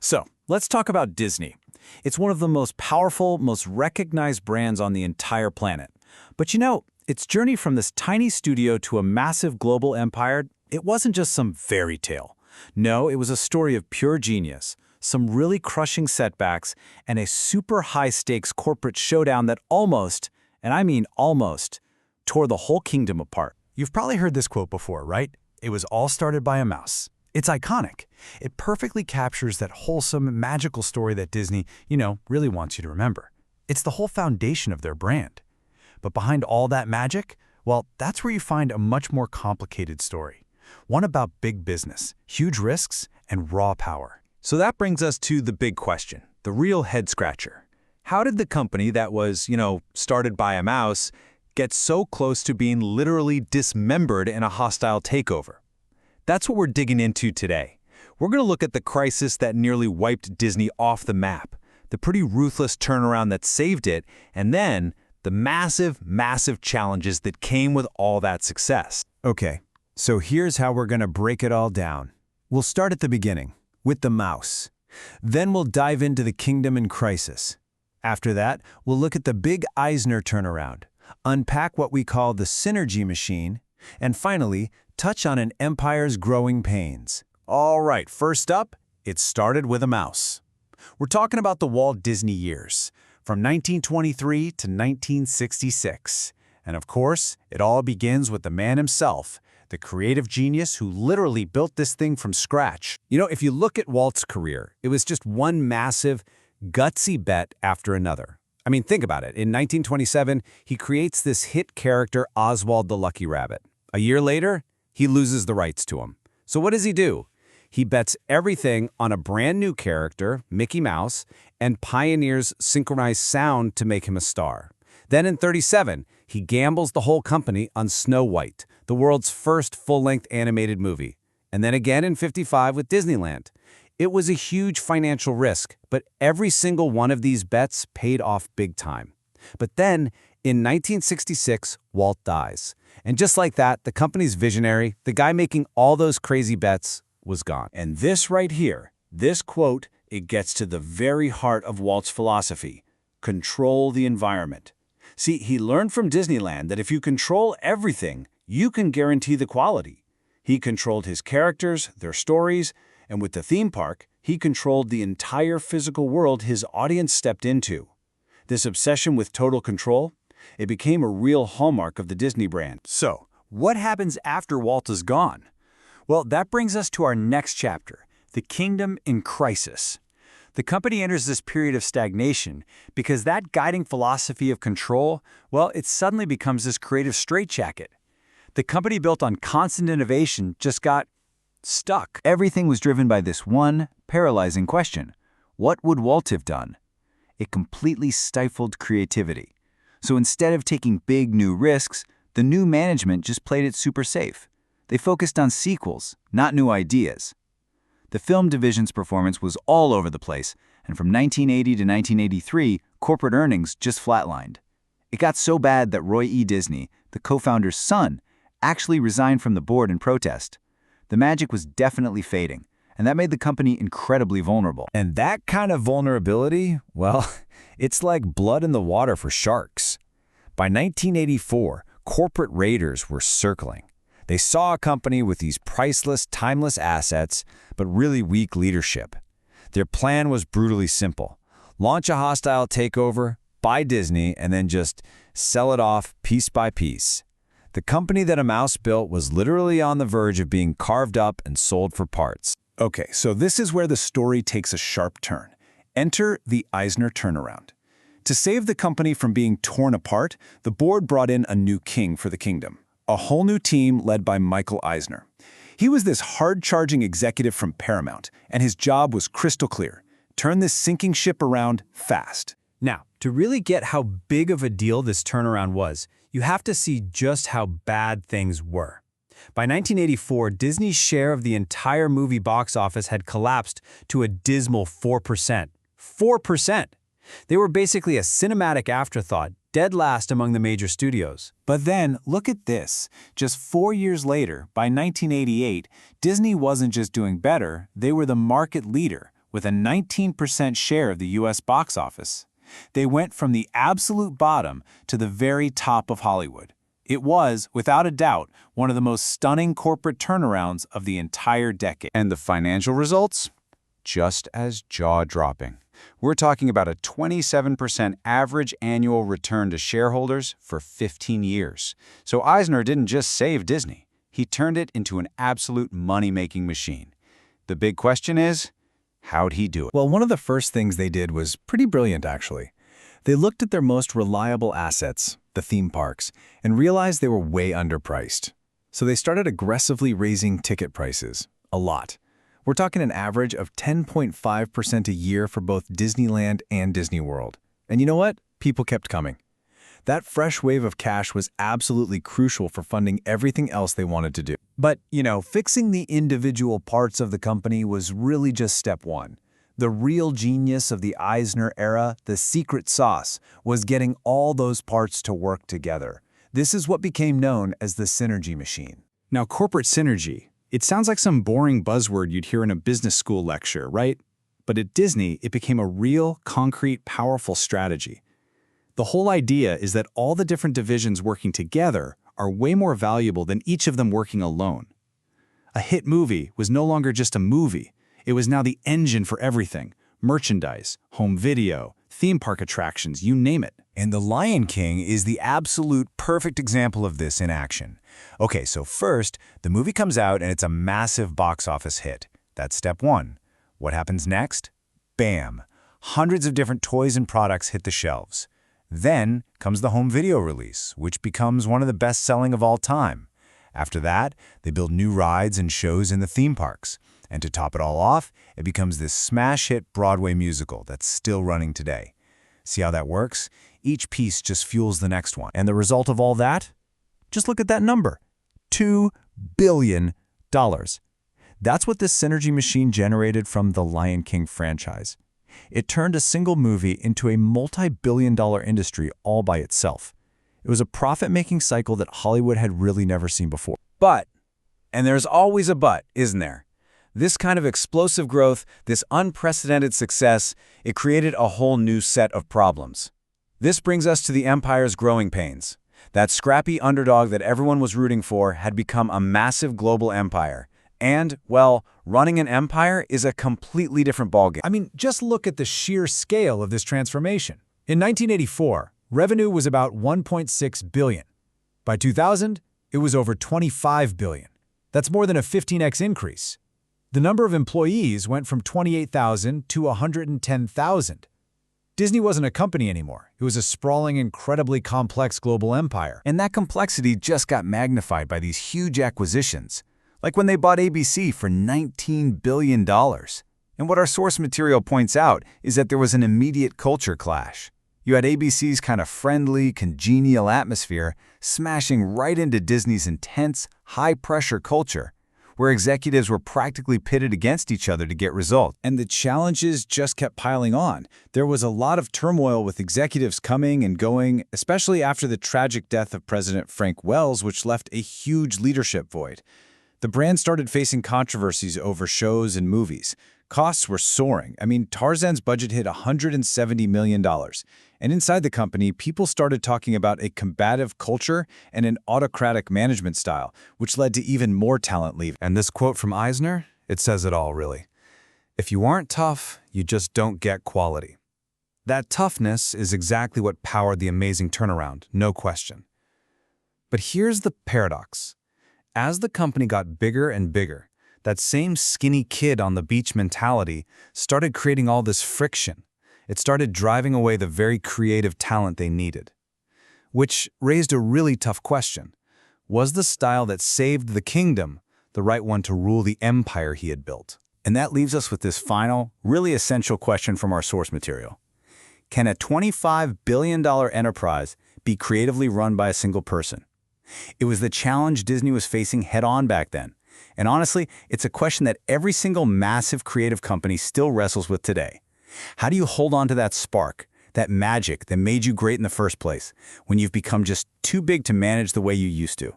So, let's talk about Disney. It's one of the most powerful, most recognized brands on the entire planet. But its journey from this tiny studio to a massive global empire, it wasn't just some fairy tale. No, it was a story of pure genius, some really crushing setbacks, and a super high-stakes corporate showdown that almost, and I mean almost, tore the whole kingdom apart. You've probably heard this quote before, right? It was all started by a mouse. It's iconic. It perfectly captures that wholesome, magical story that Disney, really wants you to remember. It's the whole foundation of their brand. But behind all that magic, well, that's where you find a much more complicated story. One about big business, huge risks, and raw power. So that brings us to the big question, the real head-scratcher. How did the company that was, started by a mouse get so close to being literally dismembered in a hostile takeover? That's what we're digging into today. We're going to look at the crisis that nearly wiped Disney off the map, the pretty ruthless turnaround that saved it, and then the massive, massive challenges that came with all that success. Okay, so here's how we're going to break it all down. We'll start at the beginning, with the mouse. Then we'll dive into the kingdom in crisis. After that, we'll look at the big Eisner turnaround, unpack what we call the synergy machine, and finally, touch on an empire's growing pains. All right, first up, it started with a mouse. We're talking about the Walt Disney years, from 1923 to 1966. And of course, it all begins with the man himself, the creative genius who literally built this thing from scratch. If you look at Walt's career, it was just one massive, gutsy bet after another. I mean, think about it. In 1927, he creates this hit character, Oswald the Lucky Rabbit. A year later, he loses the rights to him. So what does he do? He bets everything on a brand new character, Mickey Mouse, and pioneers synchronized sound to make him a star. Then in 1937, he gambles the whole company on Snow White, the world's first full-length animated movie. And then again in 1955 with Disneyland. It was a huge financial risk, but every single one of these bets paid off big time. But then, in 1966, Walt dies. And just like that, the company's visionary, the guy making all those crazy bets, was gone. And this right here, this quote, it gets to the very heart of Walt's philosophy. Control the environment. See, he learned from Disneyland that if you control everything, you can guarantee the quality. He controlled his characters, their stories, and with the theme park, he controlled the entire physical world his audience stepped into. This obsession with total control, it became a real hallmark of the Disney brand. So, what happens after Walt is gone? Well, that brings us to our next chapter, the kingdom in crisis. The company enters this period of stagnation because that guiding philosophy of control, well, it suddenly becomes this creative straitjacket. The company built on constant innovation just got stuck. Everything was driven by this one paralyzing question. What would Walt have done? It completely stifled creativity. So instead of taking big new risks, the new management just played it super safe. They focused on sequels, not new ideas. The film division's performance was all over the place, and from 1980 to 1983, corporate earnings just flatlined. It got so bad that Roy E. Disney, the co-founder's son, actually resigned from the board in protest. The magic was definitely fading, and that made the company incredibly vulnerable. And that kind of vulnerability, well, it's like blood in the water for sharks. By 1984, corporate raiders were circling. They saw a company with these priceless, timeless assets, but really weak leadership. Their plan was brutally simple. Launch a hostile takeover, buy Disney, and then just sell it off piece by piece. The company that a mouse built was literally on the verge of being carved up and sold for parts. Okay, so this is where the story takes a sharp turn. Enter the Eisner turnaround. To save the company from being torn apart, the board brought in a new king for the kingdom, a whole new team led by Michael Eisner. He was this hard-charging executive from Paramount, and his job was crystal clear. Turn this sinking ship around fast. Now, to really get how big of a deal this turnaround was, you have to see just how bad things were. By 1984, Disney's share of the entire movie box office had collapsed to a dismal 4%. 4%! They were basically a cinematic afterthought, dead last among the major studios. But then, look at this. Just 4 years later, by 1988, Disney wasn't just doing better, they were the market leader, with a 19% share of the U.S. box office. They went from the absolute bottom to the very top of Hollywood. It was, without a doubt, one of the most stunning corporate turnarounds of the entire decade. And the financial results? Just as jaw-dropping. We're talking about a 27% average annual return to shareholders for 15 years. So Eisner didn't just save Disney. He turned it into an absolute money-making machine. The big question is, how'd he do it? Well, one of the first things they did was pretty brilliant, actually. They looked at their most reliable assets, the theme parks, and realized they were way underpriced. So they started aggressively raising ticket prices, a lot. We're talking an average of 10.5% a year for both Disneyland and Disney World. And you know what? People kept coming. That fresh wave of cash was absolutely crucial for funding everything else they wanted to do. But, fixing the individual parts of the company was really just step one. The real genius of the Eisner era, the secret sauce, was getting all those parts to work together. This is what became known as the synergy machine. Now, corporate synergy. It sounds like some boring buzzword you'd hear in a business school lecture, right? But at Disney, it became a real, concrete, powerful strategy. The whole idea is that all the different divisions working together are way more valuable than each of them working alone. A hit movie was no longer just a movie. It was now the engine for everything: merchandise, home video, theme park attractions, you name it. And The Lion King is the absolute perfect example of this in action. Okay, so first, the movie comes out and it's a massive box office hit. That's step one. What happens next? Bam! Hundreds of different toys and products hit the shelves. Then comes the home video release, which becomes one of the best-selling of all time. After that, they build new rides and shows in the theme parks. And to top it all off, it becomes this smash hit Broadway musical that's still running today. See how that works? Each piece just fuels the next one. And the result of all that? Just look at that number. $2 billion. That's what this synergy machine generated from the Lion King franchise. It turned a single movie into a multi-billion-dollar industry all by itself. It was a profit-making cycle that Hollywood had really never seen before. But, and there's always a but, isn't there? This kind of explosive growth, this unprecedented success, it created a whole new set of problems. This brings us to the empire's growing pains. That scrappy underdog that everyone was rooting for had become a massive global empire. And, well, running an empire is a completely different ballgame. I mean, just look at the sheer scale of this transformation. In 1984, revenue was about $1.6 billion. By 2000, it was over $25 billion. That's more than a 15x increase. The number of employees went from 28,000 to 110,000. Disney wasn't a company anymore. It was a sprawling, incredibly complex global empire. And that complexity just got magnified by these huge acquisitions, like when they bought ABC for $19 billion. And what our source material points out is that there was an immediate culture clash. You had ABC's kind of friendly, congenial atmosphere smashing right into Disney's intense, high-pressure culture, where executives were practically pitted against each other to get results. And the challenges just kept piling on. There was a lot of turmoil with executives coming and going, especially after the tragic death of President Frank Wells, which left a huge leadership void. The brand started facing controversies over shows and movies. Costs were soaring. I mean, Tarzan's budget hit $170 million. And inside the company, people started talking about a combative culture and an autocratic management style, which led to even more talent leaving. And this quote from Eisner, it says it all, really. If you aren't tough, you just don't get quality. That toughness is exactly what powered the amazing turnaround, no question. But here's the paradox. As the company got bigger and bigger, that same skinny kid on the beach mentality started creating all this friction. It started driving away the very creative talent they needed. Which raised a really tough question. Was the style that saved the kingdom the right one to rule the empire he had built? And that leaves us with this final, really essential question from our source material. Can a $25 billion enterprise be creatively run by a single person? It was the challenge Disney was facing head-on back then. And honestly, it's a question that every single massive creative company still wrestles with today. How do you hold on to that spark, that magic that made you great in the first place, when you've become just too big to manage the way you used to?